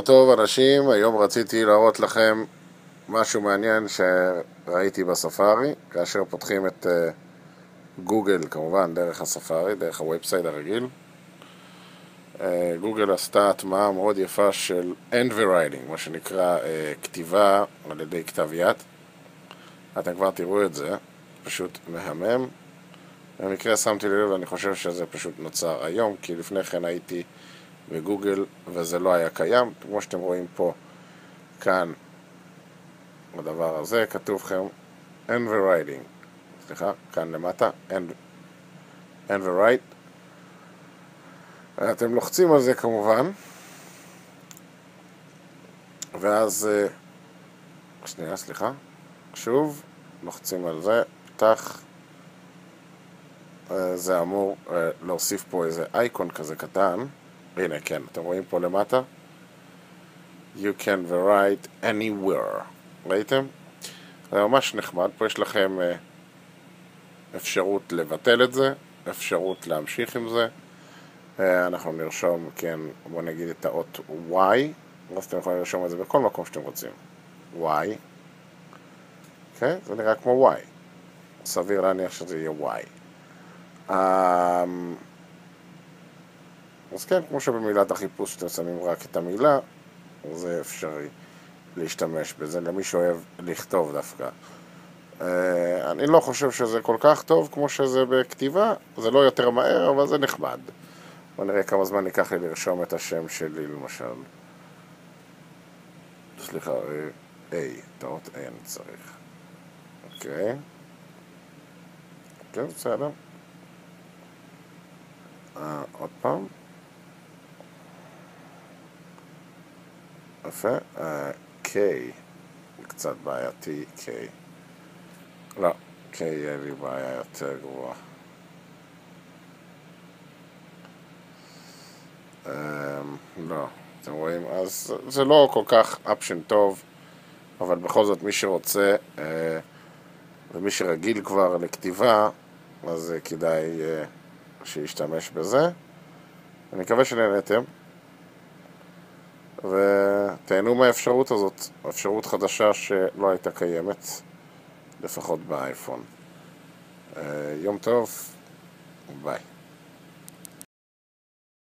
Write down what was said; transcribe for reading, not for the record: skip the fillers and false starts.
טוב אנשים, היום רציתי להראות לכם משהו מעניין שראיתי בספארי. כאשר פותחים את גוגל, כמובן דרך הספארי, דרך הוובסייט הרגיל, גוגל עשתה הטמעה מאוד יפה של end writing, מה שנקרא כתיבה על ידי כתב יד. אתם כבר תראו את זה, פשוט מהמם. במקרה שמתי לב ואני חושב שזה פשוט נוצר היום, כי לפני כן הייתי בגוגל וזה לא היה קיים. כמו שאתם רואים פה, כאן בדבר הזה כתוב לכם end writing, סליחה, כאן למטה end write. אתם לוחצים על זה כמובן, ואז שנייה, סליחה, שוב לוחצים על זה, פתח. זה אמור להוסיף פה איזה אייקון כזה קטן. הנה, כן, אתם רואים פה למטה You can write anywhere. ראיתם? זה ממש נחמד. פה יש לכם אפשרות לבטל את זה, אפשרות להמשיך עם זה. אנחנו נרשום, כן, בוא נגיד את האות Y, אז אתם יכולים לרשום את זה בכל מקום שאתם רוצים. Y. אוקיי? זה נראה כמו Y. סביר להניח שזה יהיה Y. אז כן, כמו שבמילת החיפוש שאתם שמים רק את המילה, זה אפשרי להשתמש בזה למי שאוהב לכתוב דווקא. אני לא חושב שזה כל כך טוב כמו שזה בכתיבה, זה לא יותר מהר, אבל זה נחמד. בוא נראה כמה זמן ניקח לי לרשום את השם שלי, למשל. סליחה, A, תאות A אני צריך. אוקיי. כן, בסדר. עוד פעם. יפה. K, קצת בעייתי, K. לא, K יהיה לי בעיה יותר גרועה. לא, אתם רואים, אז זה לא כל כך אופשן טוב, אבל בכל זאת מי שרוצה ומי שרגיל כבר לכתיבה, אז כדאי שישתמש בזה. אני מקווה שנהנתם ותהנו מהאפשרות הזאת, אפשרות חדשה שלא הייתה קיימת, לפחות באייפון. יום טוב, ביי.